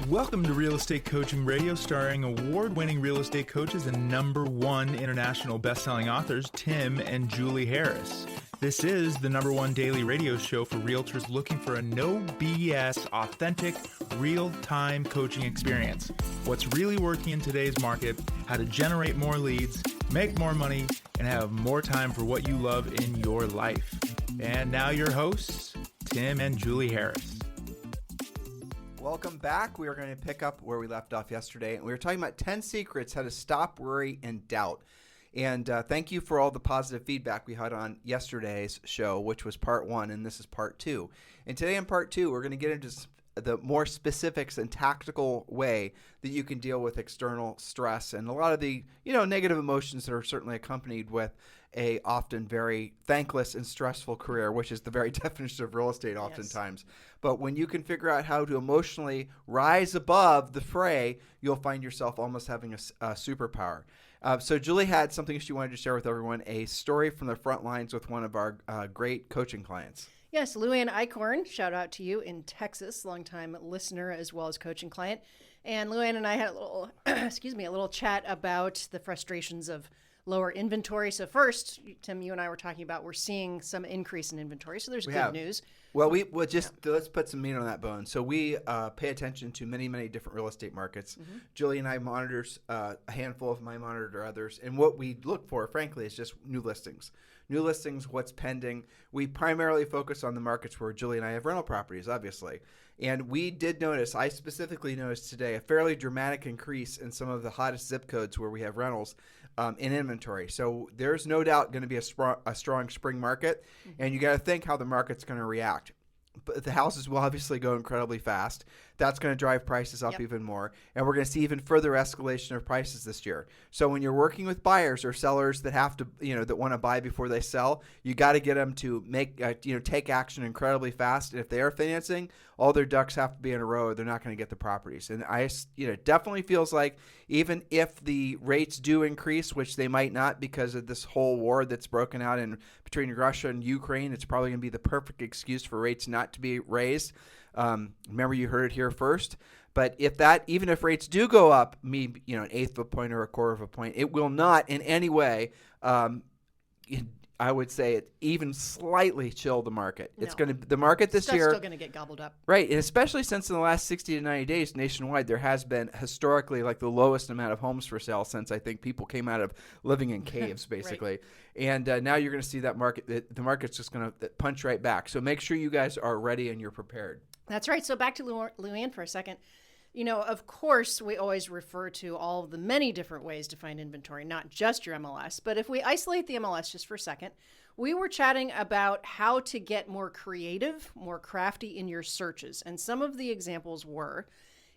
Welcome to Real Estate Coaching Radio, starring award-winning real estate coaches and #1 international best-selling authors, Tim and Julie Harris. This is the #1 daily radio show for realtors looking for a no BS, authentic, real-time coaching experience. What's really working in today's market, how to generate more leads, make more money, and have more time for what you love in your life. And now your hosts, Tim and Julie Harris. Welcome back. We are going to pick up where we left off yesterday. And we were talking about 10 secrets how to stop worry and doubt. And thank you for all the positive feedback we had on yesterday's show, which was part 1, and this is part 2. And today in part 2, we're going to get into the more specifics and tactical way that you can deal with external stress and a lot of the, negative emotions that are certainly accompanied with a often very thankless and stressful career, which is the very definition of real estate oftentimes. Yes. But when you can figure out how to emotionally rise above the fray, you'll find yourself almost having a superpower. So Julie had something she wanted to share with everyone, a story from the front lines with one of our great coaching clients. Yes, Luann Eichhorn, shout out to you in Texas, longtime listener as well as coaching client. And Luann and I had a little, a little chat about the frustrations of lower inventory. So first, Tim, you and I were talking about we're seeing some increase in inventory. So there's good news. Well, let's put some meat on that bone. So we pay attention to many, many different real estate markets. Mm-hmm. Julie and I monitors a handful of them. I monitor others. And what we look for, frankly, is just new listings. New listings, what's pending. We primarily focus on the markets where Julie and I have rental properties, obviously. And we did notice, I specifically noticed today, a fairly dramatic increase in some of the hottest zip codes where we have rentals in inventory. So there's no doubt going to be a strong spring market, and you got to think how the market's going to react. But the houses will obviously go incredibly fast. That's going to drive prices up even more. And we're going to see even further escalation of prices this year. So when you're working with buyers or sellers that have to, that want to buy before they sell, you got to get them to make, take action incredibly fast. And if they are financing, all their ducks have to be in a row. They're not going to get the properties. And it definitely feels like even if the rates do increase, which they might not because of this whole war that's broken out between Russia and Ukraine, it's probably going to be the perfect excuse for rates not to be raised. Remember, you heard it here first. But even if rates do go up, an eighth of a point or a quarter of a point, it will not in any way, I would say, it even slightly chill the market. No. It's going to the market this year. It's still going to get gobbled up, right? And especially since in the last 60 to 90 days nationwide, there has been historically like the lowest amount of homes for sale since I think people came out of living in caves, basically. Right. And now you're going to see that market. The market's just going to punch right back. So make sure you guys are ready and you're prepared. That's right. So back to Luann for a second. Of course, we always refer to all of the many different ways to find inventory, not just your MLS. But if we isolate the MLS just for a second, we were chatting about how to get more creative, more crafty in your searches. And some of the examples were,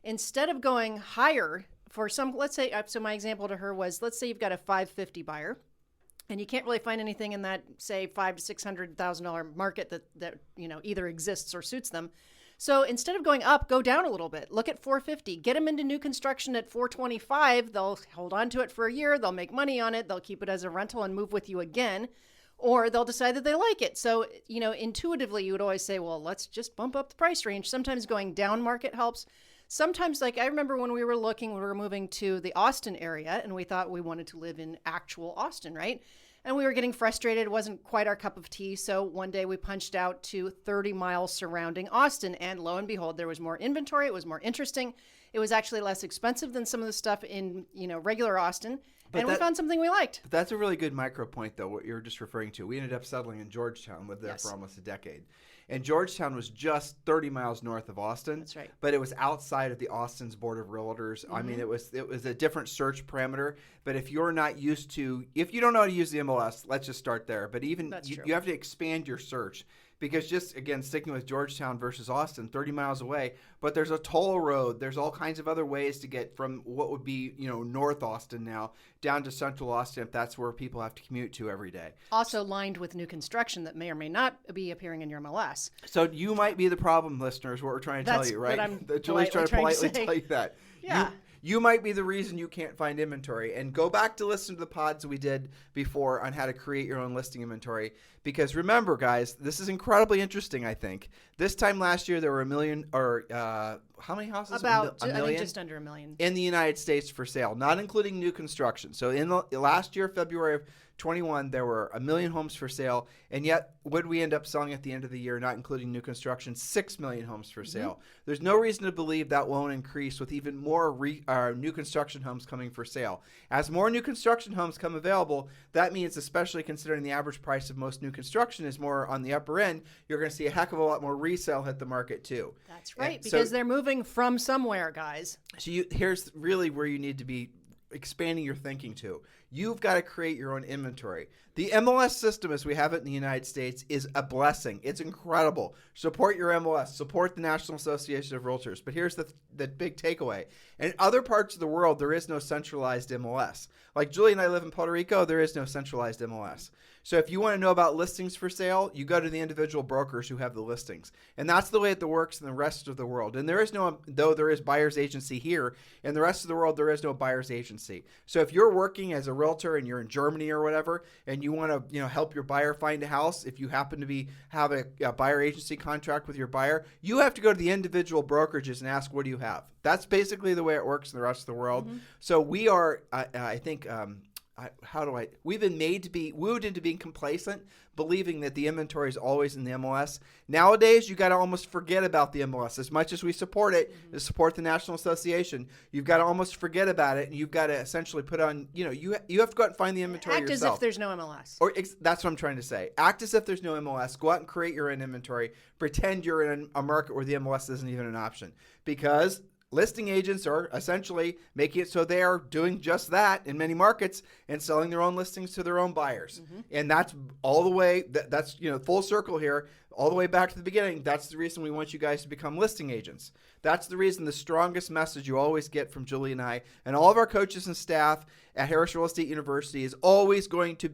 instead of going higher for some, let's say, so my example to her was, let's say you've got a $550 buyer, and you can't really find anything in that, say, $500,000 to $600,000 market that either exists or suits them. So instead of going up, go down a little bit. Look at $450. Get them into new construction at $425. They'll hold on to it for a year. They'll make money on it. They'll keep it as a rental and move with you again. Or they'll decide that they like it. So, intuitively, you would always say, well, let's just bump up the price range. Sometimes going down market helps. Sometimes, like I remember when we were moving to the Austin area, and we thought we wanted to live in actual Austin, right? And we were getting frustrated. It wasn't quite our cup of tea. So one day we punched out to 30 miles surrounding Austin. And lo and behold, there was more inventory. It was more interesting. It was actually less expensive than some of the stuff in, regular Austin. And we found something we liked. But that's a really good micro point, though, what you're just referring to. We ended up settling in Georgetown, lived there for almost a decade. And Georgetown was just 30 miles north of Austin. That's right. But it was outside of the Austin's Board of Realtors. Mm-hmm. I mean, it was a different search parameter. But if you don't know how to use the MLS, let's just start there. But even you have to expand your search. Because just, again, sticking with Georgetown versus Austin, 30 miles away, but there's a toll road. There's all kinds of other ways to get from what would be, North Austin now down to Central Austin if that's where people have to commute to every day. Also lined with new construction that may or may not be appearing in your MLS. So you might be the problem, listeners, what we're trying to tell you, right? That's what I'm Julie's trying to politely tell you that. Yeah. you might be the reason you can't find inventory. And go back to listen to the pods we did before on how to create your own listing inventory. Because remember, guys, this is incredibly interesting, I think. This time last year, there were a million, or how many houses? About, a million? I think just under a million. In the United States for sale, not including new construction. So in the last year, February of 21, there were 1 million homes for sale, and yet would we end up selling at the end of the year, not including new construction, 6 million homes for sale. There's no reason to believe that won't increase with even more new construction homes coming for sale. As more new construction homes come available, that means, especially considering the average price of most new construction is more on the upper end, you're going to see a heck of a lot more resale hit the market too. That's right, and because they're moving from somewhere, guys. So here's really where you need to be expanding your thinking to. You've got to create your own inventory. The MLS system, as we have it in the United States, is a blessing. It's incredible. Support your MLS. Support the National Association of Realtors. But here's the big takeaway. In other parts of the world, there is no centralized MLS. Like Julie and I live in Puerto Rico, there is no centralized MLS. So if you want to know about listings for sale, you go to the individual brokers who have the listings. And that's the way it works in the rest of the world. And there is no, though there is buyer's agency here, in the rest of the world, there is no buyer's agency. So if you're working as a realtor and you're in Germany or whatever, and you want to help your buyer find a house, if you happen to have a buyer agency contract with your buyer, you have to go to the individual brokerages and ask, what do you have? That's basically the way it works in the rest of the world. So we are, I think, we've been made to be wooed into being complacent, believing that the inventory is always in the MLS. Nowadays, you got to almost forget about the MLS. As much as we support it, to support the National Association, you've got to almost forget about it, and you've got to essentially put on, you have to go out and find the inventory Act yourself. as if there's no MLS. That's what I'm trying to say. Act as if there's no MLS. Go out and create your own inventory. Pretend you're in a market where the MLS isn't even an option, because listing agents are essentially making it so they are doing just that in many markets and selling their own listings to their own buyers. And that's all the way, that's full circle here, all the way back to the beginning. That's the reason we want you guys to become listing agents. That's the reason the strongest message you always get from Julie and I and all of our coaches and staff at Harris Real Estate University is always going to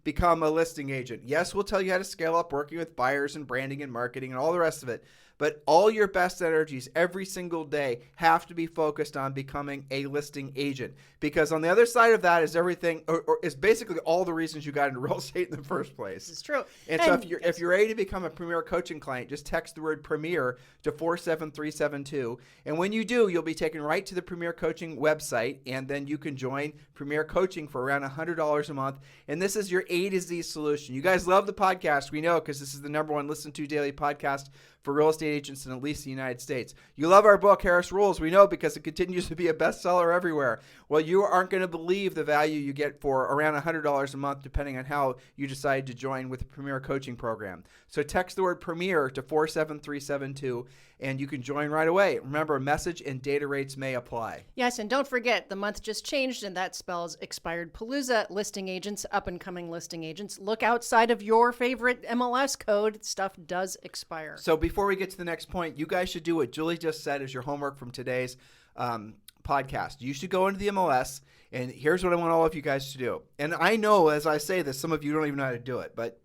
become a listing agent. Yes, we'll tell you how to scale up working with buyers and branding and marketing and all the rest of it. But all your best energies every single day have to be focused on becoming a listing agent, because on the other side of that is everything, or is basically all the reasons you got into real estate in the first place. This is true. And so if you're ready to become a Premier coaching client, just text the word Premier to 47372. And when you do, you'll be taken right to the Premier Coaching website, and then you can join Premier Coaching for around $100 a month. And this is your A to Z solution. You guys love the podcast, we know, because this is the #1 listened to daily podcast for real estate agents in at least the United States. You love our book, Harris Rules, we know, because it continues to be a bestseller everywhere. Well, you aren't going to believe the value you get for around $100 a month, depending on how you decide to join with the Premier Coaching Program. So text the word Premier to 47372, and you can join right away. Remember, message and data rates may apply. Yes, and don't forget, the month just changed, and that spells Expired Palooza. Listing agents, up-and-coming listing agents, look outside of your favorite MLS code. Stuff does expire. So before we get to the next point, you guys should do what Julie just said as your homework from today's podcast. You should go into the MLS, and here's what I want all of you guys to do. And I know as I say this, some of you don't even know how to do it, but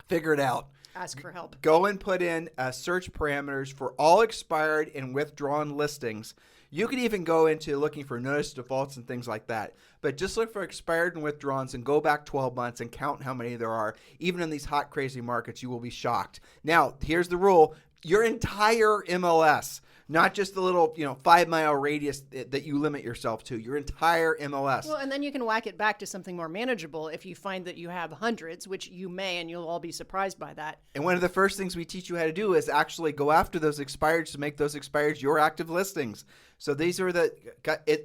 figure it out. Ask for help. Go and put in search parameters for all expired and withdrawn listings. You can even go into looking for notice defaults and things like that. But just look for expired and withdrawns and go back 12 months and count how many there are. Even in these hot, crazy markets, you will be shocked. Now, here's the rule. Your entire MLS, not just the little 5-mile radius that you limit yourself to, your entire MLS. Well, and then you can whack it back to something more manageable if you find that you have hundreds, which you may, and you'll all be surprised by that. And one of the first things we teach you how to do is actually go after those expireds to make those expireds your active listings. So these are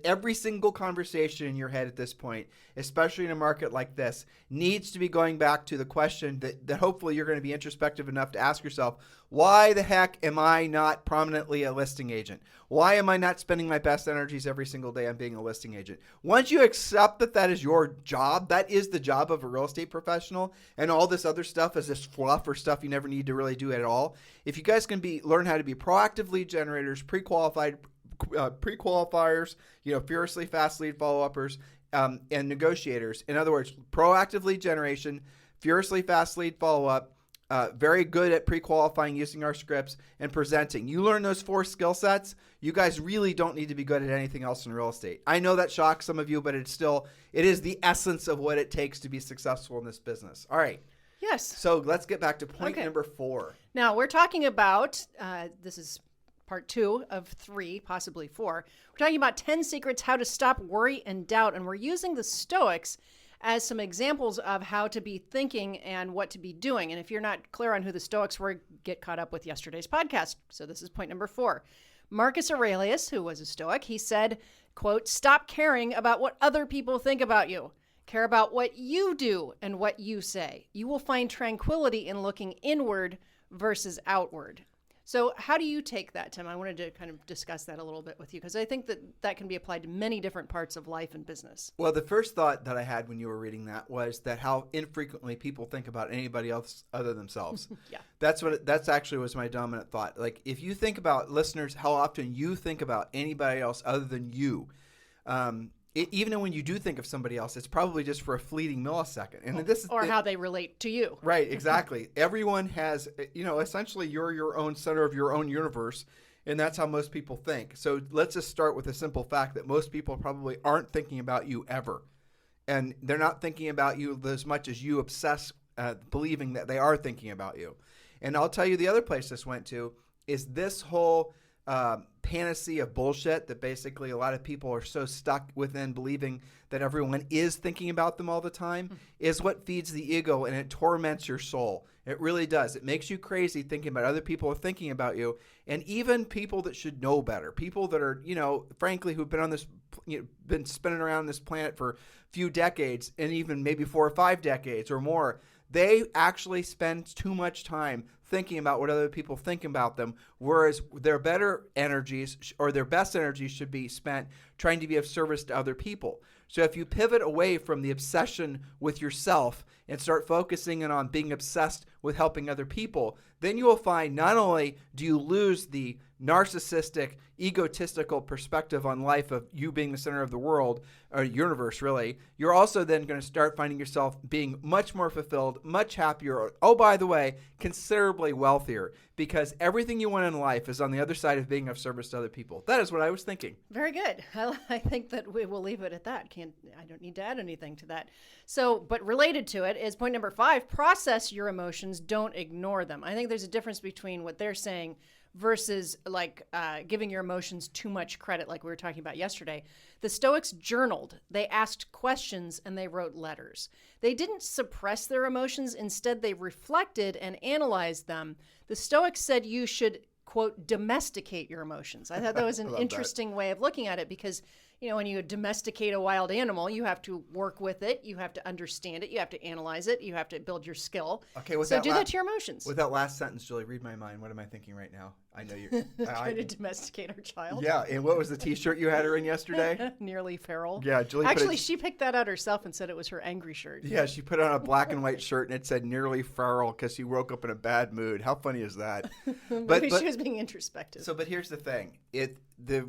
every single conversation in your head at this point, especially in a market like this, needs to be going back to the question that hopefully you're going to be introspective enough to ask yourself, why the heck am I not prominently a listing agent? Why am I not spending my best energies every single day on being a listing agent? Once you accept that that is your job, that is the job of a real estate professional, and all this other stuff is this fluff or stuff you never need to really do at all. If you guys can learn how to be proactive lead generators, pre-qualifiers, furiously fast lead follow-uppers, and negotiators. In other words, proactive lead generation, furiously fast lead follow-up, very good at pre-qualifying, using our scripts, and presenting. You learn those 4 skill sets, you guys really don't need to be good at anything else in real estate. I know that shocks some of you, but it is the essence of what it takes to be successful in this business. All right. Yes. So let's get back to point number 4. Now, we're talking about, this is part 2 of 3, possibly 4. We're talking about 10 secrets how to stop worry and doubt, and we're using the Stoics as some examples of how to be thinking and what to be doing. And if you're not clear on who the Stoics were, get caught up with yesterday's podcast. So this is point number 4. Marcus Aurelius, who was a Stoic, he said, quote, "Stop caring about what other people think about you. Care about what you do and what you say. You will find tranquility in looking inward versus outward." So how do you take that, Tim? I wanted to kind of discuss that a little bit with you, because I think that can be applied to many different parts of life and business. Well, the first thought that I had when you were reading that was that how infrequently people think about anybody else other themselves. Yeah. That's actually was my dominant thought. Like, if you think about, listeners, how often you think about anybody else other than you, even when you do think of somebody else, it's probably just for a fleeting millisecond. And how they relate to you. Right, exactly. Everyone has, essentially you're your own center of your own universe, and that's how most people think. So let's just start with the simple fact that most people probably aren't thinking about you ever. And they're not thinking about you as much as you obsess believing that they are thinking about you. And I'll tell you, the other place this went to is this whole panacea of bullshit that basically a lot of people are so stuck within believing that everyone is thinking about them all the time is what feeds the ego, and it torments your soul. It really does. It makes you crazy thinking about other people are thinking about you, and even people that should know better, people that are, frankly, who've been on this, been spinning around this planet for a few decades, and even maybe 4 or 5 decades or more. They actually spend too much time thinking about what other people think about them, whereas their better energies or their best energies should be spent trying to be of service to other people. So if you pivot away from the obsession with yourself and start focusing on being obsessed with helping other people, then you will find not only do you lose the narcissistic, egotistical perspective on life of you being the center of the world, or universe really, you're also then going to start finding yourself being much more fulfilled, much happier, oh, by the way, considerably wealthier, because everything you want in life is on the other side of being of service to other people. That is what I was thinking. Very good. I think that we will leave it at that. I don't need to add anything to that. So, but related to it is point number 5, process your emotions, don't ignore them. I think there's a difference between what they're saying versus giving your emotions too much credit, like we were talking about yesterday. The Stoics journaled. They asked questions and they wrote letters. They didn't suppress their emotions. Instead, they reflected and analyzed them. The Stoics said you should, quote, domesticate your emotions. I thought that was an interesting way of looking at it, because when you domesticate a wild animal, you have to work with it, you have to understand it, you have to analyze it, you have to build your skill. Okay, so do that to your emotions. With that last sentence, Julie, read my mind. What am I thinking right now? I know you're trying to domesticate our child. Yeah, and what was the T-shirt you had her in yesterday? Nearly feral. Yeah, Julie. Actually, she picked that out herself and said it was her angry shirt. Yeah, she put on a black and white shirt and it said "nearly feral" because she woke up in a bad mood. How funny is that? Maybe she was being introspective. But here's the thing: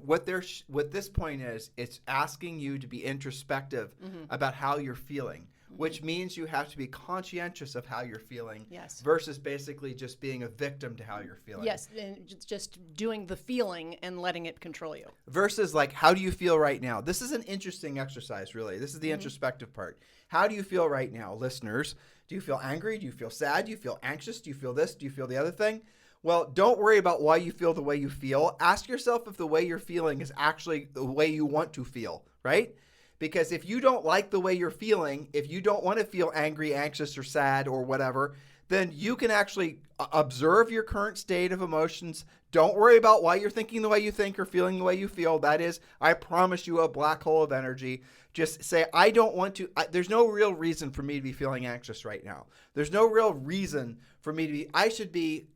what this point is, it's asking you to be introspective about how you're feeling. Which means you have to be conscientious of how you're feeling, yes, versus basically just being a victim to how you're feeling. Yes, and just doing the feeling and letting it control you. Versus how do you feel right now? This is an interesting exercise, really. This is the introspective part. How do you feel right now, listeners? Do you feel angry? Do you feel sad? Do you feel anxious? Do you feel this? Do you feel the other thing? Well, don't worry about why you feel the way you feel. Ask yourself if the way you're feeling is actually the way you want to feel, right? Because if you don't like the way you're feeling, if you don't want to feel angry, anxious, or sad, or whatever, then you can actually observe your current state of emotions. Don't worry about why you're thinking the way you think or feeling the way you feel. That is, I promise you, a black hole of energy. Just say, I don't want to. There's no real reason for me to be feeling anxious right now. There's no real reason for me to be. I should be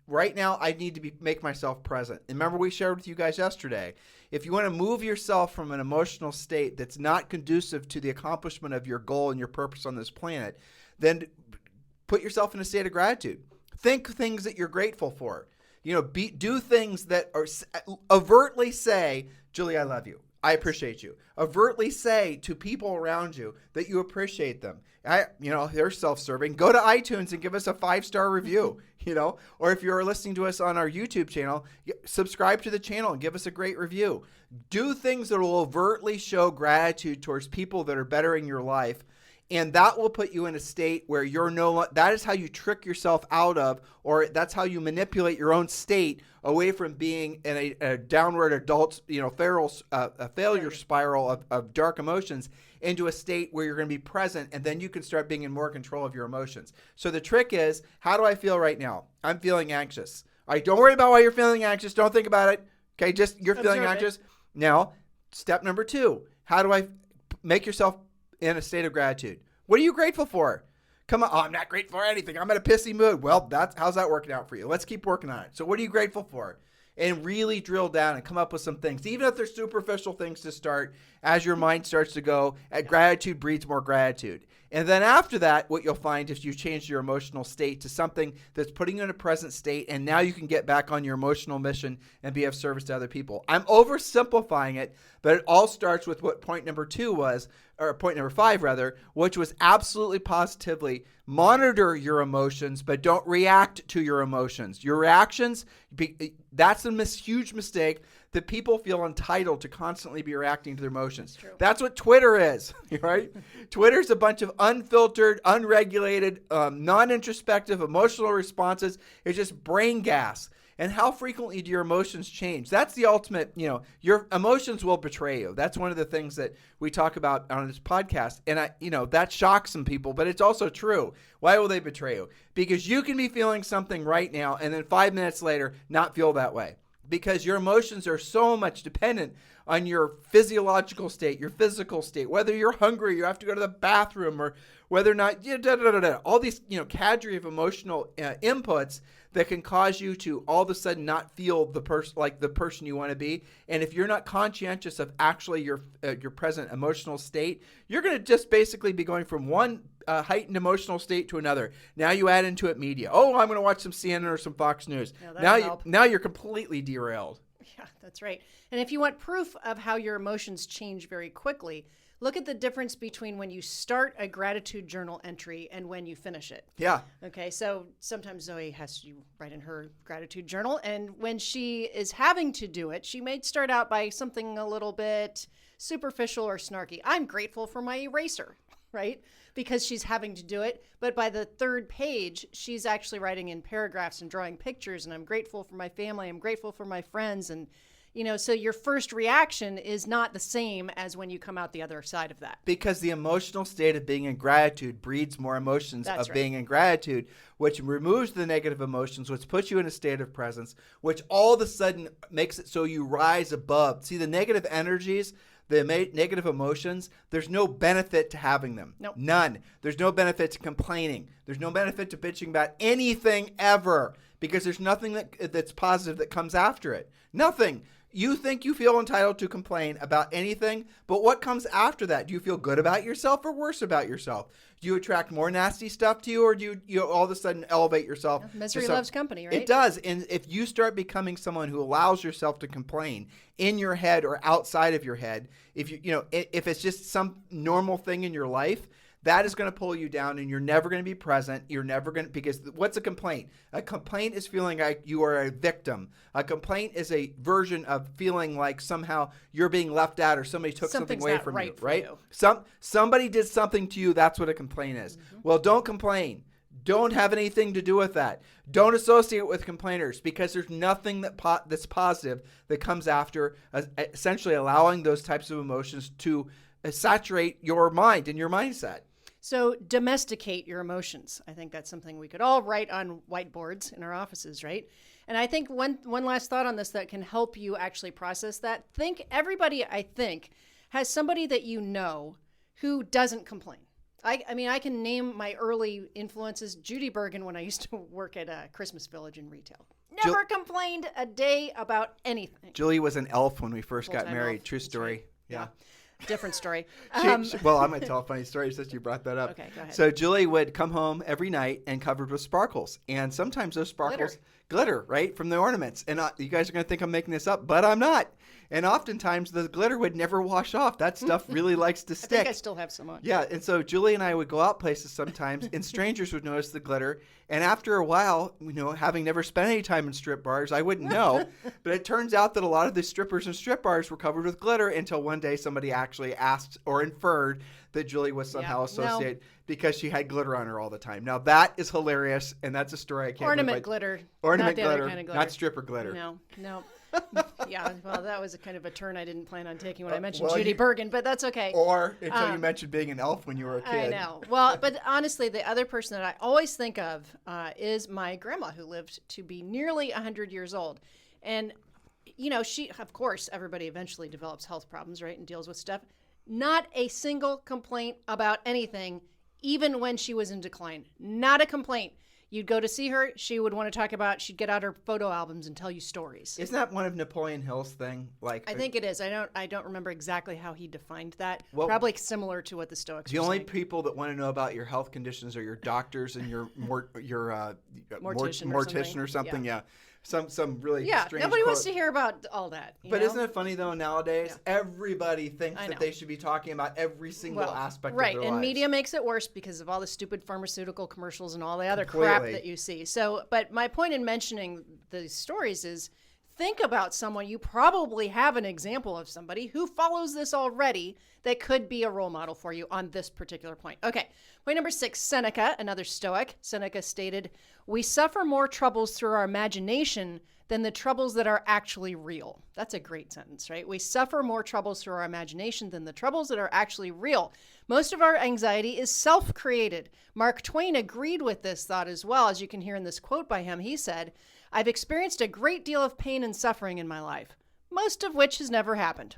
right now, I need to make myself present. And remember, we shared with you guys yesterday, if you want to move yourself from an emotional state that's not conducive to the accomplishment of your goal and your purpose on this planet, then put yourself in a state of gratitude. Think things that you're grateful for. Do things that are overtly say, Julie, I love you. I appreciate you. Overtly say to people around you that you appreciate them. They're self-serving. Go to iTunes and give us a 5-star review, or if you're listening to us on our YouTube channel, subscribe to the channel and give us a great review. Do things that will overtly show gratitude towards people that are bettering your life. And that will put you in a state where that is how you trick yourself out of, or that's how you manipulate your own state away from being in a downward adult, failure spiral of dark emotions into a state where you're going to be present, and then you can start being in more control of your emotions. So the trick is, how do I feel right now? I'm feeling anxious. All right, don't worry about why you're feeling anxious. Don't think about it. Okay, just you're feeling anxious. Now, step number 2, how do I make yourself in a state of gratitude? What are you grateful for? Come on. Oh, I'm not grateful for anything. I'm in a pissy mood. Well, how's that working out for you? Let's keep working on it. So what are you grateful for? And really drill down and come up with some things, even if they're superficial things to start. As your mind starts to go, gratitude breeds more gratitude. And then after that, what you'll find is you change your emotional state to something that's putting you in a present state, and now you can get back on your emotional mission and be of service to other people. I'm oversimplifying it, but it all starts with what point number 2 was, or point number 5 rather, which was absolutely positively monitor your emotions, but don't react to your emotions. Your reactions, that's a huge mistake, that people feel entitled to constantly be reacting to their emotions. That's what Twitter is, right? Twitter's a bunch of unfiltered, unregulated, non-introspective emotional responses. It's just brain gas. And how frequently do your emotions change? That's the ultimate, your emotions will betray you. That's one of the things that we talk about on this podcast. And that shocks some people, but it's also true. Why will they betray you? Because you can be feeling something right now and then 5 minutes later not feel that way. Because your emotions are so much dependent on your physiological state, your physical state, whether you're hungry, you have to go to the bathroom, or whether or not, all these, cadre of emotional inputs that can cause you to all of a sudden not feel the person you want to be. And if you're not conscientious of actually your present emotional state, you're going to just basically be going from one heightened emotional state to another. Now you add into it media. Oh, I'm going to watch some CNN or some Fox News. Now you're completely derailed. Yeah, that's right. And if you want proof of how your emotions change very quickly, look at the difference between when you start a gratitude journal entry and when you finish it. Yeah. Okay, so sometimes Zoe has to write in her gratitude journal, and when she is having to do it, she may start out by something a little bit superficial or snarky. I'm grateful for my eraser, right? Because she's having to do it. But by the 3rd page, she's actually writing in paragraphs and drawing pictures, and I'm grateful for my family, I'm grateful for my friends, and so your first reaction is not the same as when you come out the other side of that. Because the emotional state of being in gratitude breeds more emotions being in gratitude, which removes the negative emotions, which puts you in a state of presence, which all of a sudden makes it so you rise above. See, the negative energies, the negative emotions, there's no benefit to having them. Nope. None. There's no benefit to complaining. There's no benefit to bitching about anything ever, because there's nothing that's positive that comes after it. Nothing. You think you feel entitled to complain about anything, but what comes after that? Do you feel good about yourself or worse about yourself? Do you attract more nasty stuff to you, or do you all of a sudden elevate yourself? Misery loves company, right? It does. And if you start becoming someone who allows yourself to complain in your head or outside of your head, if it's just some normal thing in your life, that is going to pull you down, and you're never going to be present. You're never going to, because what's a complaint? A complaint is feeling like you are a victim. A complaint is a version of feeling like somehow you're being left out or somebody took something away from you, right? Somebody did something to you. That's what a complaint is. Mm-hmm. Well, don't complain. Don't have anything to do with that. Don't associate with complainers, because there's nothing that's positive that comes after essentially allowing those types of emotions to saturate your mind and your mindset. So domesticate your emotions. I think that's something we could all write on whiteboards in our offices, right? And I think one last thought on this that can help you actually process that. Everybody, I think, has somebody that you know who doesn't complain. I can name my early influences. Judy Bergen, when I used to work at a Christmas Village in retail. Never complained a day about anything. Julie was an elf when we first got married. Elf. True story. Right. Yeah. Different story. Well, I'm going to tell a funny story since you brought that up. Okay, go ahead. So Julie would come home every night and covered with sparkles. And sometimes those sparkles glitter, right, from the ornaments. And you guys are going to think I'm making this up, but I'm not. And oftentimes the glitter would never wash off. That stuff really likes to stick. I think I still have some on. Yeah, and so Julie and I would go out places sometimes, and strangers would notice the glitter. And after a while, having never spent any time in strip bars, I wouldn't know. But it turns out that a lot of the strippers in strip bars were covered with glitter until one day somebody actually asked or inferred that Julie was somehow associated because she had glitter on her all the time. Now, that is hilarious, and that's a story I can't Ornament glitter. Ornament not glitter, kind of glitter. Not stripper glitter. No. Yeah, well, that was a kind of a turn I didn't plan on taking when I mentioned Judy Bergen, but that's okay. Or until you mentioned being an elf when you were a kid. I know. Well, but honestly, the other person that I always think of is my grandma, who lived to be nearly 100 years old. And, she, of course, everybody eventually develops health problems, right, and deals with stuff. Not a single complaint about anything, even when she was in decline. Not a complaint. You'd go to see her, she'd get out her photo albums and tell you stories. Isn't that one of Napoleon Hill's thing? I think it is. I don't remember exactly how he defined that. Well, probably similar to what the Stoics were saying. The only people that want to know about your health conditions are your doctors and your mortician or something. Yeah. Some really strange nobody quote. Wants to hear about all that. But isn't it funny though? Nowadays, everybody thinks that they should be talking about every single aspect of their lives. Right, and media makes it worse because of all the stupid pharmaceutical commercials and all the other crap that you see. So, but my point in mentioning these stories is, think about someone. You probably have an example of somebody who follows this already that could be a role model for you on this particular point. Okay, point number 6, Seneca, another Stoic. Seneca stated, "We suffer more troubles through our imagination than the troubles that are actually real." That's a great sentence, right? We suffer more troubles through our imagination than the troubles that are actually real. Most of our anxiety is self-created. Mark Twain agreed with this thought as well. As you can hear in this quote by him, he said, "I've experienced a great deal of pain and suffering in my life, most of which has never happened,"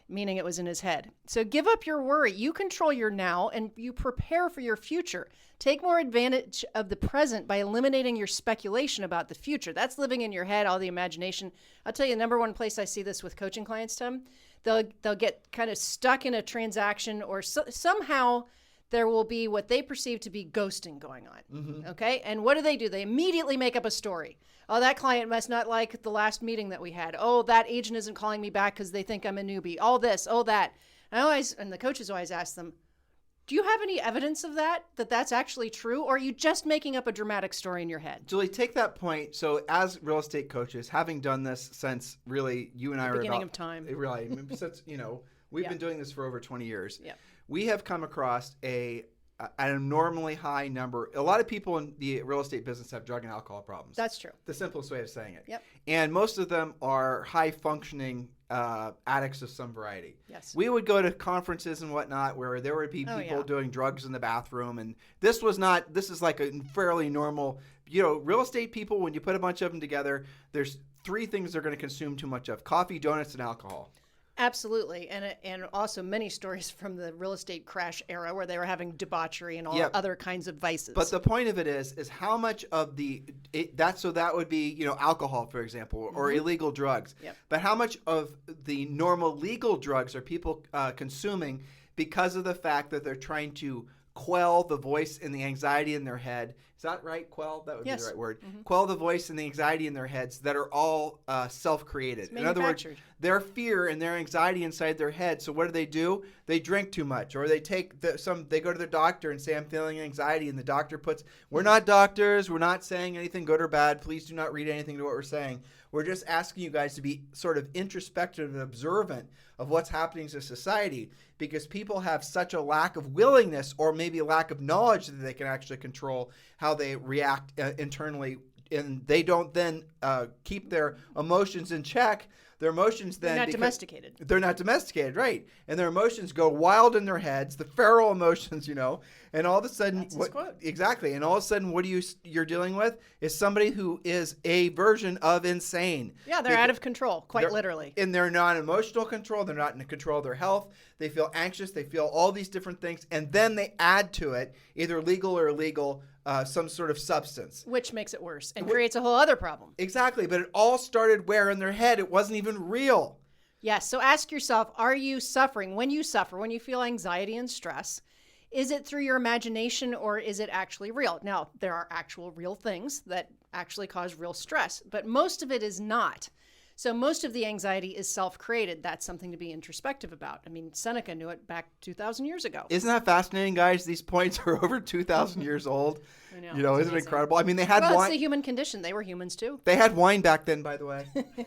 meaning it was in his head. So give up your worry. You control your now and you prepare for your future. Take more advantage of the present by eliminating your speculation about the future. That's living in your head, all the imagination. I'll tell you, the number one place I see this with coaching clients, Tim, they'll get kind of stuck in a transaction or somehow there will be what they perceive to be ghosting going on. Mm-hmm. Okay. And what do? They immediately make up a story. Oh, that client must not like the last meeting that we had. Oh, that agent isn't calling me back because they think I'm a newbie. All this, all that. And the coaches always ask them, do you have any evidence of that's actually true? Or are you just making up a dramatic story in your head? Julie, take that point. So as real estate coaches, having done this since really you and I are beginning of time. Really, since, we've been doing this for over 20 years. Yeah. We have come across an abnormally high number. A lot of people in the real estate business have drug and alcohol problems. That's true. The simplest way of saying it. Yep. And most of them are high-functioning addicts of some variety. Yes. We would go to conferences and whatnot where there would be people doing drugs in the bathroom. And this is like a fairly normal, real estate people, when you put a bunch of them together, there's 3 things they're going to consume too much of: coffee, donuts, and alcohol. Absolutely. And also many stories from the real estate crash era where they were having debauchery and all other kinds of vices. But the point of it is how much of that would be, alcohol, for example, or illegal drugs. Yep. But how much of the normal legal drugs are people consuming because of the fact that they're trying to quell the voice and the anxiety in their head? Is that right? Quell? That would be the right word. Mm-hmm. Quell the voice and the anxiety in their heads that are all self-created. It's in other words, their fear and their anxiety inside their head. So what do? They drink too much, or they take they go to the doctor and say, "I'm feeling anxiety," and the doctor "We're not doctors. We're not saying anything good or bad. Please do not read anything to what we're saying. We're just asking you guys to be sort of introspective and observant of what's happening to society," because people have such a lack of willingness or maybe a lack of knowledge that they can actually control how they react internally, and they don't then keep their emotions in check. Their emotions then... They're not domesticated. They're not domesticated, right. And their emotions go wild in their heads, the feral emotions, and all of a sudden... That's his quote. Exactly. And all of a sudden, what you're dealing with is somebody who is a version of insane. Yeah, they're out of control, quite literally. And they're not in emotional control. They're not in control of their health. They feel anxious. They feel all these different things. And then they add to it, either legal or illegal, some sort of substance. Which makes it worse and creates a whole other problem. Exactly. But it all started where? In their head. It wasn't even real. Yes. So ask yourself, are you suffering? When you suffer, when you feel anxiety and stress, Is it through your imagination or is it actually real? Now, there are actual real things that actually cause real stress, but most of it is not. So most of the anxiety is self-created. That's something to be introspective about. I mean, Seneca knew it back 2,000 years ago. Isn't that fascinating, guys? These points are over 2,000 years old. I know. You know, isn't it incredible? I mean, they had Well, wine. it's the human condition. They were humans too. They had wine back then, by the way.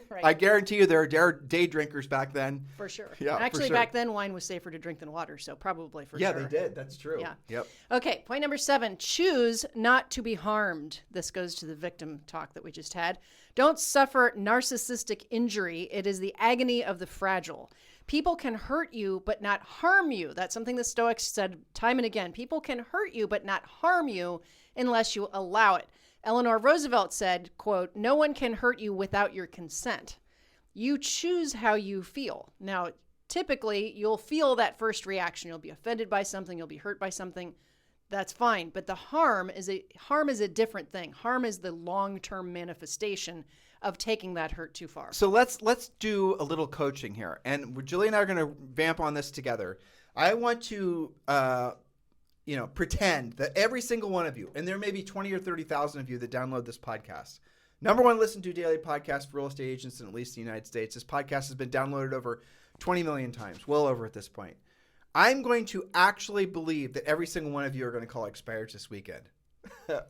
Right. I guarantee you there are day drinkers back then. For sure. Yeah, Actually, for sure. back then, wine was safer to drink than water, so probably for Yeah, sure. they did. That's true. Yeah. Yep. Okay, point number 7, choose not to be harmed. This goes to the victim talk that we just had. Don't suffer narcissistic injury. It is the agony of the fragile. People can hurt you, but not harm you. That's something the Stoics said time and again. People can hurt you, but not harm you unless you allow it. Eleanor Roosevelt said, quote, "No one can hurt you without your consent. You choose how you feel." Now, typically, you'll feel that first reaction. You'll be offended by something. You'll be hurt by something. That's fine. But the harm is a different thing. Harm is the long-term manifestation of taking that hurt too far. So let's do a little coaching here. And Julie and I are going to vamp on this together. I want to pretend that every single one of you, and there may be 20 or 30,000 of you that download this podcast. Number one, listen to daily podcast for real estate agents in at least the United States. This podcast has been downloaded over 20 million times, well over at this point. I'm going to actually believe that every single one of you are going to call expireds this weekend.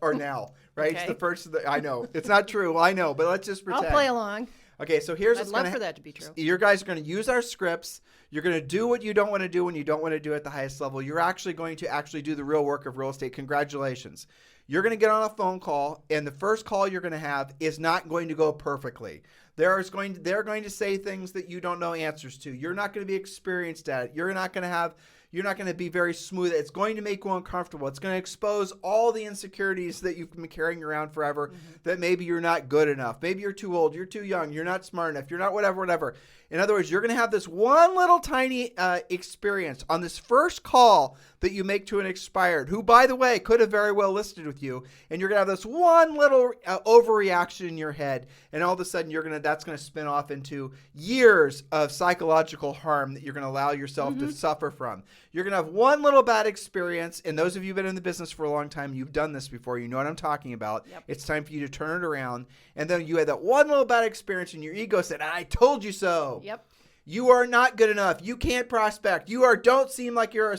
Or now, right? Okay. It's the first of the, I know. It's not true. I know, but let's just pretend. I'll play along. Okay, so here's I'd what's love gonna for that to be true. You guys are going to use our scripts. You're going to do what you don't want to do when you don't want to do at the highest level. You're actually going to do the real work of real estate. Congratulations. You're going to get on a phone call, and the first call you're going to have is not going to go perfectly. They're going to say things that you don't know answers to. You're not going to be experienced at it. You're not going to be very smooth. It's going to make you uncomfortable. It's going to expose all the insecurities that you've been carrying around forever, that maybe you're not good enough. Maybe you're too old. You're too young. You're not smart enough. You're not whatever. In other words, you're going to have this one little tiny experience on this first call that you make to an expired, who, by the way, could have very well listed with you. And you're going to have this one little overreaction in your head. And all of a sudden, that's going to spin off into years of psychological harm that you're going to allow yourself to suffer from. You're going to have one little bad experience. And those of you who've been in the business for a long time, you've done this before. You know what I'm talking about. Yep. It's time for you to turn it around. And then you had that one little bad experience and your ego said, "I told you so." Yep. You are not good enough. You can't prospect. Don't seem like you're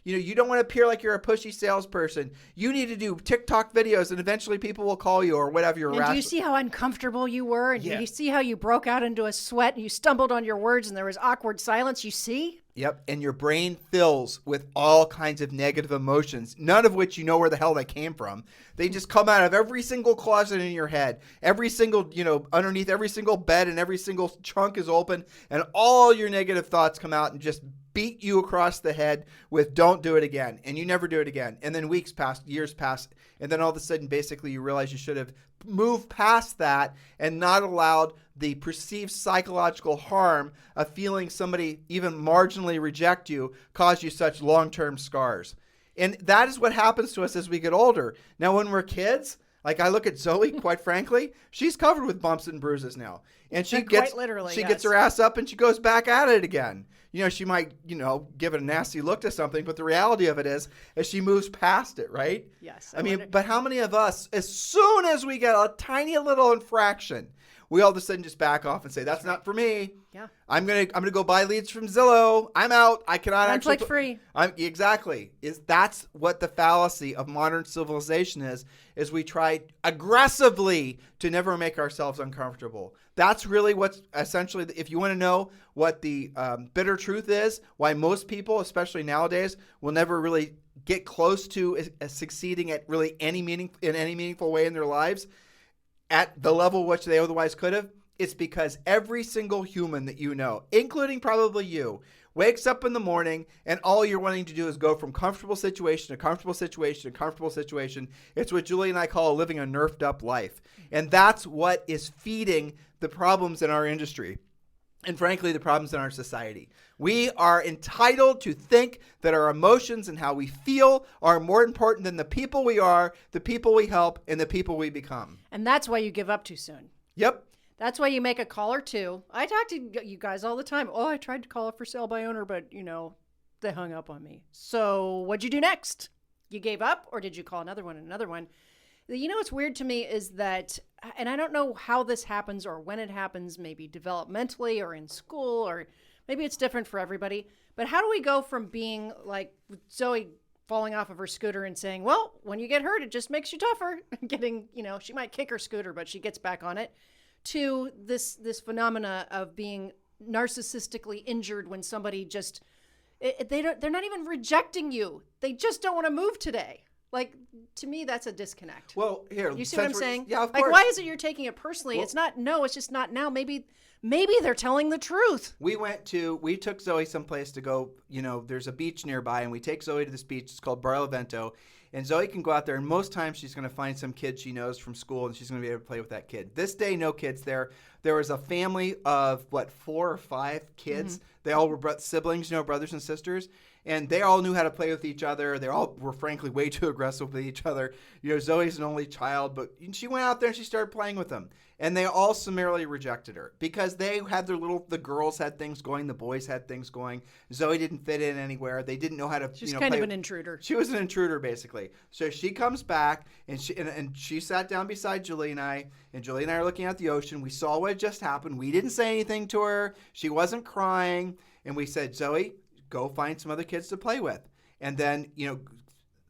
you don't want to appear like you're a pushy salesperson. You need to do TikTok videos and eventually people will call you or whatever And do you see how uncomfortable you were? And Yeah. you see how you broke out into a sweat and you stumbled on your words and there was awkward silence? You see? Yep. And your brain fills with all kinds of negative emotions, none of which you know where the hell they came from. They just come out of every single closet in your head. Every single, underneath every single bed and every single trunk is open. And all your negative thoughts come out and just beat you across the head with "don't do it again." And you never do it again. And then weeks pass, years pass. And then all of a sudden, basically, you realize you should have moved past that and not allowed the perceived psychological harm of feeling somebody even marginally reject you cause you such long-term scars. And that is what happens to us as we get older. Now, when we're kids, like I look at Zoe, quite frankly, she's covered with bumps and bruises now. And she gets her ass up and she goes back at it again. She might, give it a nasty look to something, but the reality of it is she moves past it, right? Yes. But how many of us, as soon as we get a tiny little infraction, we all of a sudden just back off and say, "That's not for me. Yeah. I'm gonna go buy leads from Zillow. I'm out. I cannot actually conflict free." Exactly. That's what the fallacy of modern civilization is we try aggressively to never make ourselves uncomfortable. That's really what's essentially, if you want to know what the bitter truth is, why most people, especially nowadays, will never really get close to succeeding at really any meaningful way in their lives at the level which they otherwise could have. It's because every single human that you know, including probably you, wakes up in the morning and all you're wanting to do is go from comfortable situation to comfortable situation to comfortable situation. It's what Julie and I call living a nerfed up life. And that's what is feeding the problems in our industry. And frankly, the problems in our society. We are entitled to think that our emotions and how we feel are more important than the people we are, the people we help, and the people we become. And that's why you give up too soon. Yep. That's why you make a call or two. I talk to you guys all the time. "Oh, I tried to call a for sale by owner, but, They hung up on me. So what'd you do next? You gave up, or did you call another one and another one? You know what's weird to me is that, and I don't know how this happens or when it happens, maybe developmentally or in school, or maybe it's different for everybody, but how do we go from being like Zoe falling off of her scooter and saying, well, when you get hurt, it just makes you tougher, getting, she might kick her scooter, but she gets back on it, to this phenomena of being narcissistically injured when somebody just, they're not even rejecting you. They just don't want to move today. Like, to me, that's a disconnect. Well, here. You see what I'm saying? Yeah, of course. Like, why is it you're taking it personally? Well, it's just not now. Maybe they're telling the truth. We took Zoe someplace to go, there's a beach nearby, and we take Zoe to this beach. It's called Barlavento. And Zoe can go out there, and most times she's going to find some kid she knows from school, and she's going to be able to play with that kid. This day, no kids there. There was a family of, 4 or 5 kids. Mm-hmm. They all were siblings, brothers and sisters. And they all knew how to play with each other. They all were, frankly, way too aggressive with each other. Zoe's an only child, but she went out there and she started playing with them. And they all summarily rejected her because they had the girls had things going, the boys had things going. Zoe didn't fit in anywhere. They didn't know how to, She's kind of an intruder. She was an intruder, basically. So she comes back, and she sat down beside Julie and I, and Julie and I are looking at the ocean. We saw what had just happened. We didn't say anything to her. She wasn't crying. And we said, Zoe, go find some other kids to play with. And then,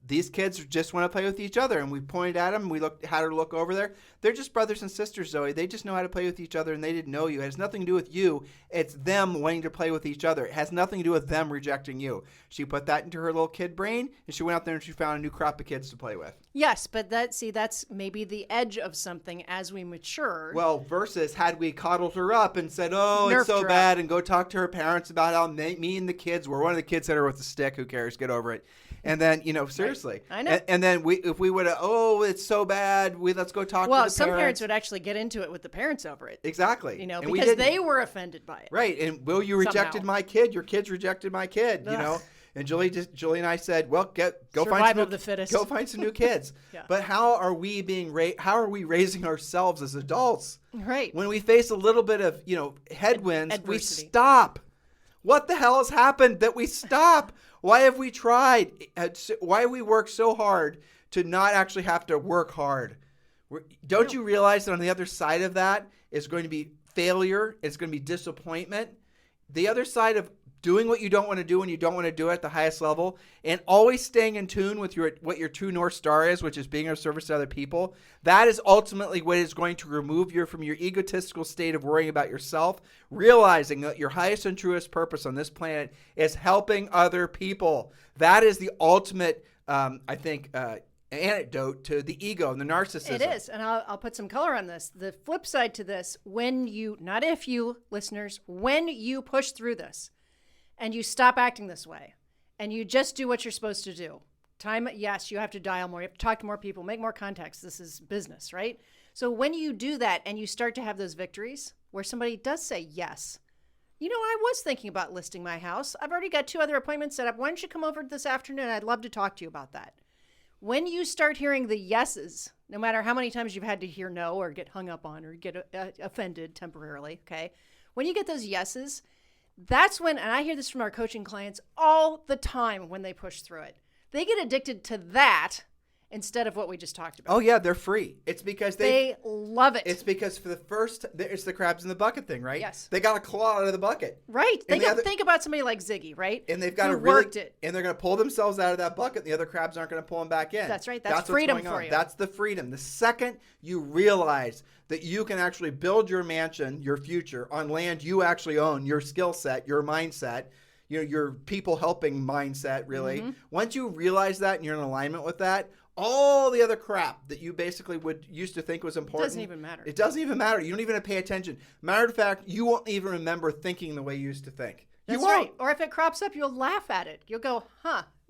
these kids just want to play with each other. And we pointed at them, and we had her look over there. They're just brothers and sisters, Zoe. They just know how to play with each other, and they didn't know you. It has nothing to do with you. It's them wanting to play with each other. It has nothing to do with them rejecting you. She put that into her little kid brain, and she went out there and she found a new crop of kids to play with. Yes, but that's maybe the edge of something as we mature. Well, versus had we coddled her up and said, oh, Nerfed it's so her bad, up. and go talk to her parents about how me and the kids were one of the kids hit her with a stick. Who cares? Get over it. And then, seriously. I know. And then if we would have, it's so bad, let's go talk to the parents. Well, some parents would actually get into it with the parents over it. Exactly. And because they were offended by it. Right. And, you rejected my kid. Your kids rejected my kid, And Julie and I said, well, go find some new kids. Yeah. But how are we raising ourselves as adults? Right. When we face a little bit of, headwinds, Adversity. we stop. What the hell has happened that we stop? Why have we tried? Why have we worked so hard to not actually have to work hard? Don't you realize that on the other side of that is going to be failure? It's going to be disappointment. The other side of doing what you don't want to do when you don't want to do it at the highest level, and always staying in tune with what your true North Star is, which is being of service to other people, that is ultimately what is going to remove you from your egotistical state of worrying about yourself, realizing that your highest and truest purpose on this planet is helping other people. That is the ultimate, antidote to the ego and the narcissism. It is, and I'll put some color on this. The flip side to this, when you push through this, and you stop acting this way, and you just do what you're supposed to do. Yes, you have to dial more, you have to talk to more people, make more contacts. This is business, right? So when you do that and you start to have those victories where somebody does say, yes, I was thinking about listing my house. I've already got 2 other appointments set up. Why don't you come over this afternoon? I'd love to talk to you about that. When you start hearing the yeses, no matter how many times you've had to hear no or get hung up on or get offended temporarily, okay? When you get those yeses, that's when, and I hear this from our coaching clients all the time when they push through it, they get addicted to that instead of what we just talked about. Oh, yeah, they're free. It's because they love it. It's because for the first, it's the crabs in the bucket thing, right? Yes. They got to claw out of the bucket. Right. Think about somebody like Ziggy, right? And they've got to worked it. And they're going to pull themselves out of that bucket. And the other crabs aren't going to pull them back in. That's right. That's freedom for you. That's the freedom. The second you realize that you can actually build your mansion, your future, on land you actually own, your skill set, your mindset, your people helping mindset, really. Mm-hmm. Once you realize that and you're in alignment with that, all the other crap that you basically used to think was important. Doesn't even matter. It doesn't even matter. You don't even pay attention. Matter of fact, you won't even remember thinking the way you used to think. That's right. Or if it crops up, you'll laugh at it. You'll go,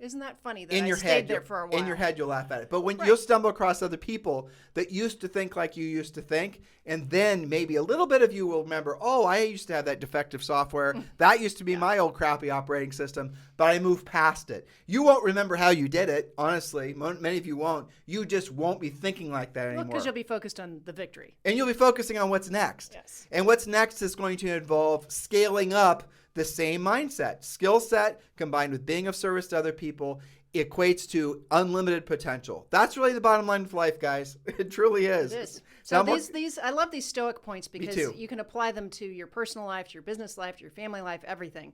isn't that funny that I stayed there for a while? In your head, you'll laugh at it. But when you'll stumble across other people that used to think like you used to think, and then maybe a little bit of you will remember, I used to have that defective software. That used to be my old crappy operating system, but I moved past it. You won't remember how you did it, honestly. Many of you won't. You just won't be thinking like that anymore. Because you'll be focused on the victory. And you'll be focusing on what's next. Yes. And what's next is going to involve scaling up the same mindset. Skill set combined with being of service to other people equates to unlimited potential. That's really the bottom line of life, guys. It truly is. It is. So these I love these stoic points because too. you can apply them to your personal life, to your business life, to your family life, everything.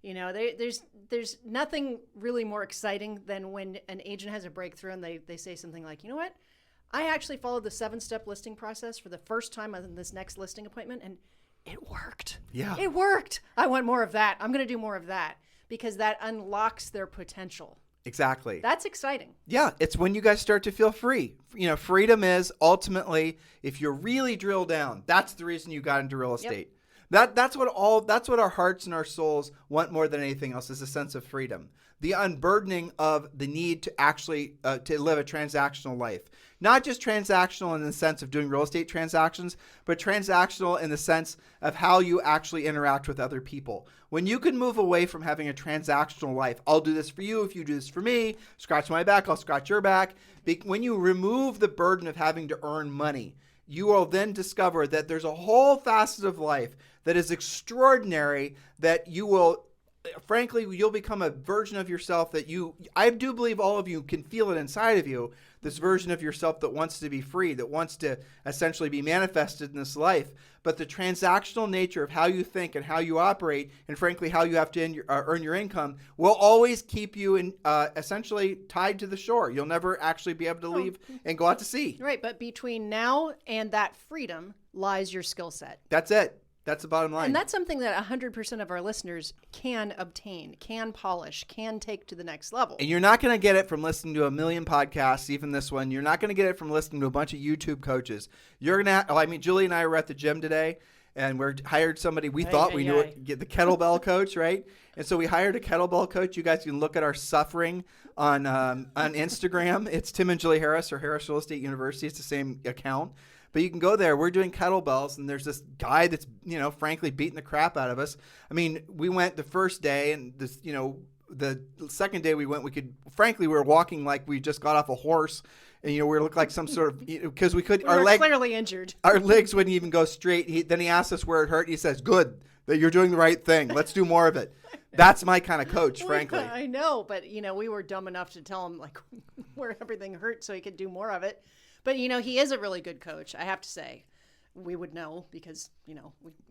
You know, there's nothing really more exciting than when an agent has a breakthrough and they say something like, you know what? I actually followed the 7-step listing process for the first time on this next listing appointment, and it worked. Yeah. It worked. I want more of that. I'm going to do more of that because that unlocks their potential. Exactly. That's exciting. Yeah, it's when you guys start to feel free. You know, freedom is ultimately, if you really drill down, that's the reason you got into real estate. That's what our hearts and our souls want more than anything else, is a sense of freedom. The unburdening of the need to actually to live a transactional life. Not just transactional in the sense of doing real estate transactions, but transactional in the sense of how you actually interact with other people. When you can move away from having a transactional life, I'll do this for you if you do this for me, scratch my back, I'll scratch your back. When you remove the burden of having to earn money, you will then discover that there's a whole facet of life that is extraordinary, that you will, frankly, you'll become a version of yourself that I do believe all of you can feel it inside of you, this version of yourself that wants to be free, that wants to essentially be manifested in this life. But the transactional nature of how you think and how you operate, and frankly, how you have to earn your income, will always keep you essentially tied to the shore. You'll never actually be able to leave and go out to sea. Right, but between now and that freedom lies your skill set. That's it. That's the bottom line. And that's something that 100% of our listeners can obtain, can polish, can take to the next level. And you're not going to get it from listening to a million podcasts, even this one. You're not going to get it from listening to a bunch of YouTube coaches. You're going to, Julie and I were at the gym today, and we hired somebody. We thought we knew it, get the kettlebell coach, right? And so we hired a kettlebell coach. You guys can look at our suffering on Instagram. It's Tim and Julie Harris, or Harris Real Estate University. It's the same account. But you can go there. We're doing kettlebells, and there's this guy that's, frankly, beating the crap out of us. I mean, we went the first day, and the second day we went, we were walking like we just got off a horse, and we looked like some sort of, because we could. We were clearly injured. Our legs wouldn't even go straight. Then he asked us where it hurt. He says, "Good, that you're doing the right thing. Let's do more of it." That's my kind of coach, frankly. I know, but we were dumb enough to tell him where everything hurt so he could do more of it. But, he is a really good coach, I have to say. We would know because,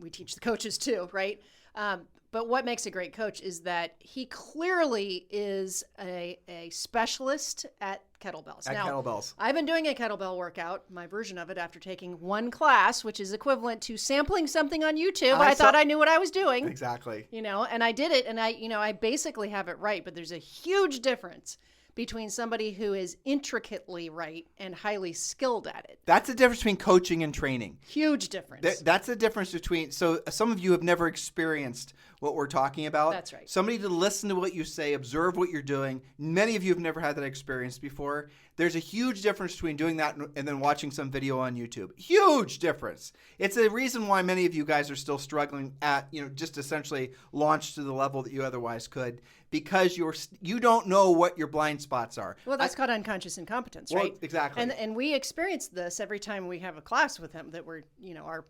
we teach the coaches too, right? But what makes a great coach is that he clearly is a specialist at kettlebells. Kettlebells. I've been doing a kettlebell workout, my version of it, after taking one class, which is equivalent to sampling something on YouTube. I thought I knew what I was doing. Exactly. And I did it, and I basically have it right. But there's a huge difference between somebody who is intricately right and highly skilled at it. That's the difference between coaching and training. Huge difference. That's the difference between, so some of you have never experienced what we're talking about. That's right. Somebody to listen to what you say, observe what you're doing. Many of you have never had that experience before. There's a huge difference between doing that and then watching some video on YouTube. Huge difference. It's a reason why many of you guys are still struggling at, just essentially launch to the level that you otherwise could, because you don't know what your blind spots are. Well, that's called unconscious incompetence, right? Exactly. And we experience this every time we have a class with him that we're, our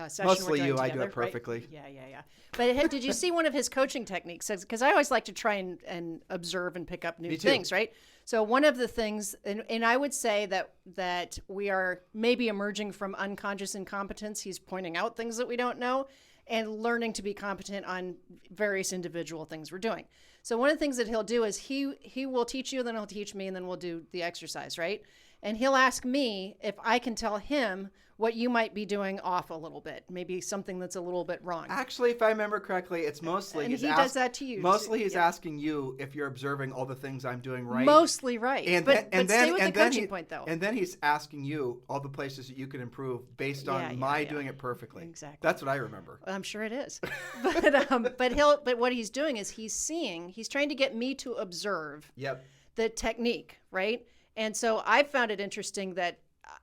session Mostly we're doing you, together, I do it perfectly. Right? Yeah. But did you see one of his coaching techniques? Because I always like to try and observe and pick up new things, right? So one of the things, and I would say that we are maybe emerging from unconscious incompetence. He's pointing out things that we don't know and learning to be competent on various individual things we're doing. So one of the things that he'll do is he will teach you, then he'll teach me, and then we'll do the exercise, right? And he'll ask me if I can tell him what you might be doing off a little bit, maybe something that's a little bit wrong. Actually, if I remember correctly, it's mostly and he does that to you. Mostly he's asking you if you're observing all the things I'm doing right. Mostly right. But stay with the coaching point, though. And then he's asking you all the places that you can improve based on doing it perfectly. Exactly. That's what I remember. I'm sure it is. But what he's doing is he's trying to get me to observe the technique, right? And so I found it interesting that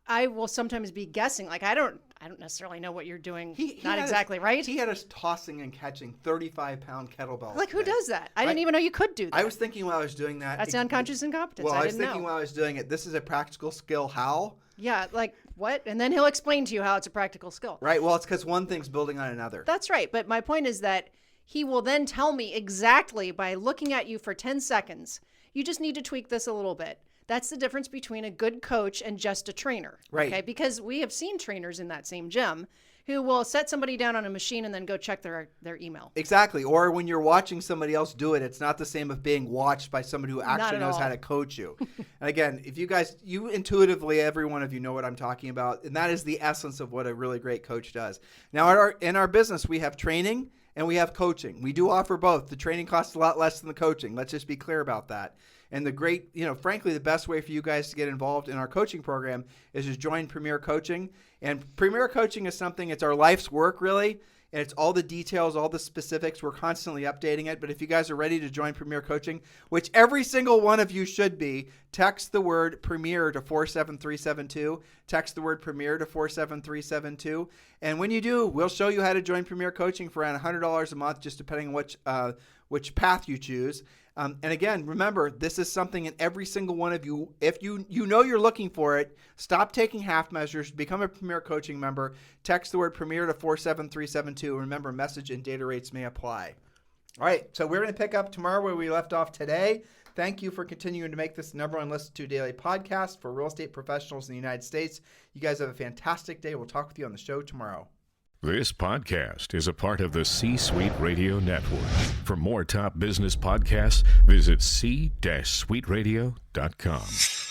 I will sometimes be guessing, like I don't necessarily know what you're doing. Not exactly right. He had us tossing and catching 35-pound kettlebells. Like, who does that? I didn't even know you could do that. I was thinking while I was doing that. That's unconscious incompetence. Well, I was didn't thinking know. while I was doing it, this is a practical skill. How? Yeah, like what? And then he'll explain to you how it's a practical skill. Right. Well, it's because one thing's building on another. That's right. But my point is that He will then tell me exactly by looking at you for 10 seconds, you just need to tweak this a little bit. That's the difference between a good coach and just a trainer. Right. Okay. Because we have seen trainers in that same gym who will set somebody down on a machine and then go check their email. Exactly. Or when you're watching somebody else do it, it's not the same as being watched by somebody who actually knows how to coach you. And again, if you intuitively, every one of you know what I'm talking about. And that is the essence of what a really great coach does. Now, in our business, we have training and we have coaching. We do offer both. The training costs a lot less than the coaching. Let's just be clear about that. And the great, frankly, the best way for you guys to get involved in our coaching program is to join Premier Coaching. And Premier Coaching is something, it's our life's work, really. And it's all the details, all the specifics. We're constantly updating it. But if you guys are ready to join Premier Coaching, which every single one of you should be, text the word Premier to 47372. Text the word Premier to 47372. And when you do, we'll show you how to join Premier Coaching for around $100 a month, just depending on which path you choose. And again, remember, this is something in every single one of you. If you know you're looking for it, stop taking half measures, become a Premier Coaching member, text the word Premier to 47372. Remember, message and data rates may apply. All right, so we're going to pick up tomorrow where we left off today. Thank you for continuing to make this the #1 listened to daily podcast for real estate professionals in the United States. You guys have a fantastic day. We'll talk with you on the show tomorrow. This podcast is a part of the C-Suite Radio Network. For more top business podcasts, visit c-suiteradio.com.